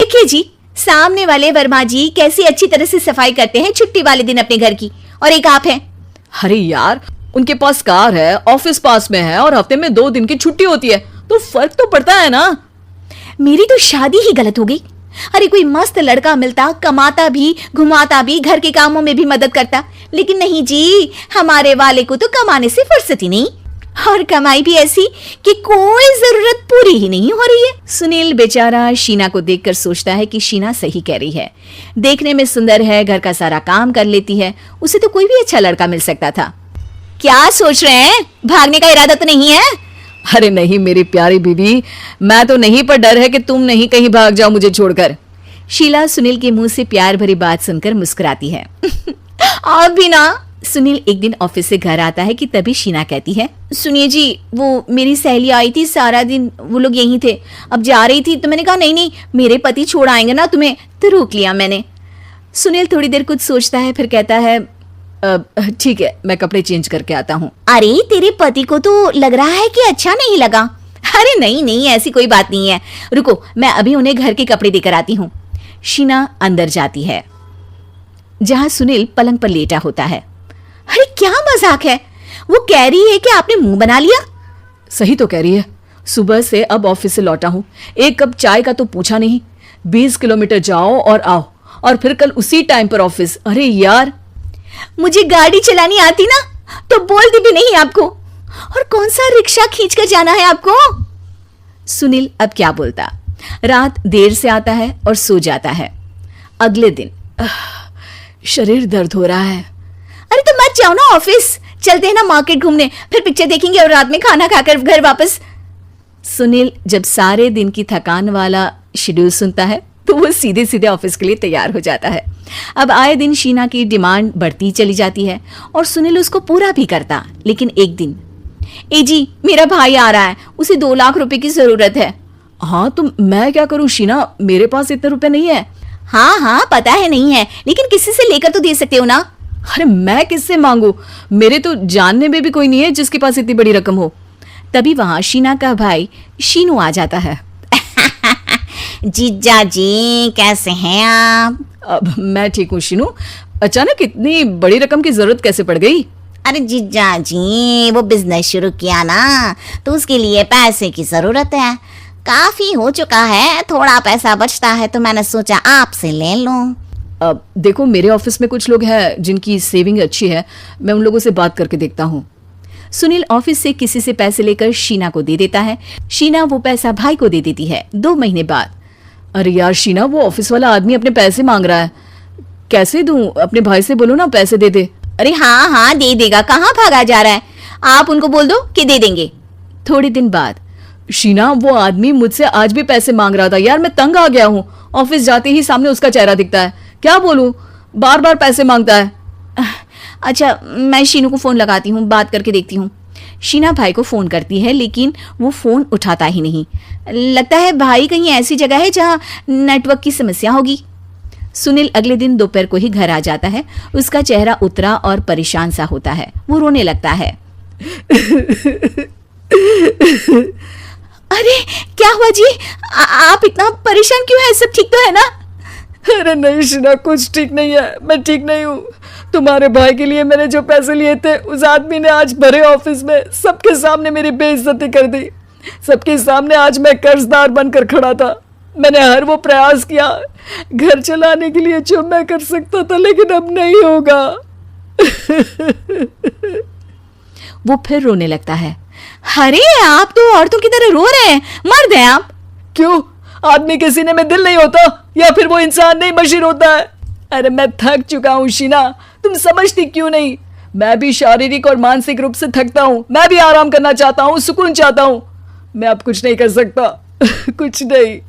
देखिए जी, सामने वाले वर्मा जी कैसी अच्छी तरह से सफाई करते हैं छुट्टी वाले दिन अपने घर की, और एक आप हैं। अरे यार, उनके पास कार है, ऑफिस पास में है और हफ्ते में 2 दिन की छुट्टी होती है, तो फर्क तो पड़ता है ना। मेरी तो शादी ही गलत हो गई। अरे कोई मस्त लड़का मिलता, कमाता भी, घुमाता भी, घर के कामों में भी मदद करता, लेकिन नहीं जी, हमारे वाले को तो कमाने से फुर्सत ही नहीं, और कमाई भी ऐसी कि कोई जरूरत पूरी ही नहीं हो रही है। सुनील बेचारा शीना को देखकर सोचता है कि शीना सही कह रही है, देखने में सुंदर है, घर का सारा काम कर लेती है, उसे तो कोई भी अच्छा लड़का मिल सकता था। क्या सोच रहे हैं, भागने का इरादा तो नहीं है? अरे नहीं मेरी प्यारी बीवी, मैं तो नहीं, पर डर है कि तुम नहीं कहीं भाग जाओ मुझे छोड़कर। शीला सुनील के मुंह से प्यार भरी बात सुनकर मुस्कुराती है। आप भी ना। सुनील एक दिन ऑफिस से घर आता है कि तभी शीना कहती है, सुनिए जी, वो मेरी सहेली आई थी, सारा दिन वो लोग यहीं थे, अब जा रही थी तो मैंने कहा नहीं नहीं, मेरे पति छोड़ आएंगे ना तुम्हें, तो रोक लिया मैंने। सुनील थोड़ी देर कुछ सोचता है, फिर कहता है, ठीक है, मैं कपड़े चेंज करके आता हूँ। अरे तेरे पति को तो लग रहा है कि अच्छा नहीं लगा। अरे नहीं नहीं, ऐसी कोई बात नहीं है, रुको मैं अभी उन्हें घर के कपड़े देकर आती हूँ। शीना अंदर जाती है जहां सुनील पलंग पर लेटा होता है। अरे क्या मजाक है, वो कह रही है कि आपने मुंह बना लिया। सही तो कह रही है, सुबह से अब ऑफिस से लौटा हूँ, एक कप चाय का तो पूछा नहीं, 20 किलोमीटर जाओ और आओ, और फिर कल उसी टाइम पर ऑफिस। अरे यार, मुझे गाड़ी चलानी आती ना तो बोलती भी नहीं आपको, और कौन सा रिक्शा खींच कर जाना है आपको। सुनील अब क्या बोलता। रात देर से आता है और सो जाता है। अगले दिन शरीर दर्द हो रहा है। अरे तो मत जाओ ना ऑफिस, चलते हैं ना मार्केट घूमने, फिर पिक्चर देखेंगे और रात में खाना खाकर घर वापस। सुनील जब सारे दिन की थकान वाला शेड्यूल सुनता है तो वो सीधे सीधे ऑफिस के लिए तैयार हो जाता है। अब आए दिन शीना की डिमांड बढ़ती चली जाती है और सुनील उसको पूरा भी करता, लेकिन एक दिन, ए जी मेरा भाई आ रहा है, उसे 2 लाख रुपए की जरूरत है। हाँ तो मैं क्या करूं शीना, मेरे पास इतने रुपए नहीं है। हाँ हाँ पता है नहीं है, लेकिन किसी से लेकर तो दे सकते हो ना। अरे मैं किससे मांगू, मेरे तो जानने में भी कोई नहीं है जिसके पास इतनी बड़ी रकम हो। तभी वहां शीना का भाई शीनू आ जाता है। जीजा जी कैसे हैं आप? अब मैं ठीक हूँ शीनू, अचानक इतनी बड़ी रकम की जरूरत कैसे पड़ गई? अरे जीजा जी, वो बिजनेस शुरू किया ना, तो उसके लिए पैसे की जरूरत है, काफी हो चुका है, थोड़ा पैसा बचता है तो मैंने सोचा आपसे ले लूं। अब देखो, मेरे ऑफिस में कुछ लोग हैं जिनकी सेविंग अच्छी है, मैं उन लोगों से बात करके देखता हूँ। सुनील ऑफिस से किसी से पैसे लेकर शीना को दे देता है। शीना वो पैसा भाई को दे देती है। 2 महीने बाद, अरे यार शीना, वो ऑफिस वाला आदमी अपने पैसे मांग रहा है, कैसे दूं? अपने भाई से बोलो ना पैसे दे दे। अरे हाँ हाँ दे देगा, कहाँ भागा जा रहा है, आप उनको बोल दो कि दे देंगे। थोड़े दिन बाद, शीना, वो आदमी मुझसे आज भी पैसे मांग रहा था यार, मैं तंग आ गया हूँ, ऑफिस जाते ही सामने उसका चेहरा दिखता है, क्या बोलूं, बार बार पैसे मांगता है। अच्छा मैं शीनू को फोन लगाती हूँ, बात करके देखती हूँ। शीना भाई को फोन करती है, लेकिन वो फोन उठाता ही नहीं। लगता है भाई कहीं ऐसी जगह है जहाँ नेटवर्क की समस्या होगी। सुनील अगले दिन दोपहर को ही घर आ जाता है। उसका चेहरा उतरा और परेशान सा होता है, वो रोने लगता है। अरे क्या हुआ जी, आप इतना परेशान क्यों हैं, सब ठीक तो है ना? अरे नहीं शीना, कुछ ठीक नहीं है, मैं ठीक नहीं हूँ। तुम्हारे भाई के लिए मैंने जो पैसे लिए थे, उस आदमी ने आज भरे ऑफिस में सबके सामने मेरी बेइज्जती कर दी। सबके सामने आज मैं कर्जदार बनकर खड़ा था। मैंने हर वो प्रयास किया घर चलाने के लिए जो मैं कर सकता था, लेकिन अब नहीं होगा। वो फिर रोने लगता है। अरे आप तो औरतों की तरह रो रहे हैं, मर्द हैं आप। क्यों, आदमी के सीने में दिल नहीं होता, या फिर वो इंसान नहीं मशीन होता है? अरे मैं थक चुका हूँ शीना, तुम समझती क्यों नहीं? मैं भी शारीरिक और मानसिक रूप से थकता हूँ, मैं भी आराम करना चाहता हूँ, सुकून चाहता हूँ। मैं अब कुछ नहीं कर सकता। कुछ नहीं।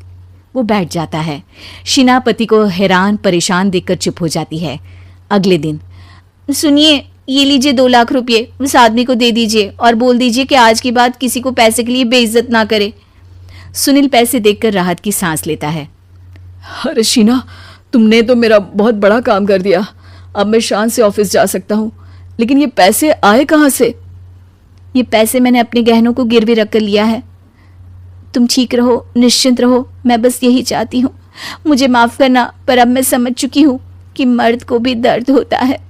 वो बैठ जाता है। शीना पति को हैरान परेशान देखकर चुप हो जाती है। अगले दिन, सुनिए ये लीजिए 2 लाख रुपए, उस आदमी को दे दीजिए और बोल दीजिए कि आज के बाद किसी को पैसे के लिए बेइज्जत ना करे। सुनील पैसे देखकर राहत की सांस लेता है। अरे शीना, तुमने तो मेरा बहुत बड़ा काम कर दिया, अब मैं शान से ऑफिस जा सकता हूँ, लेकिन ये पैसे आए कहाँ से? ये पैसे मैंने अपने गहनों को गिरवी रख कर लिया है। तुम ठीक रहो, निश्चिंत रहो, मैं बस यही चाहती हूँ। मुझे माफ करना, पर अब मैं समझ चुकी हूँ कि मर्द को भी दर्द होता है।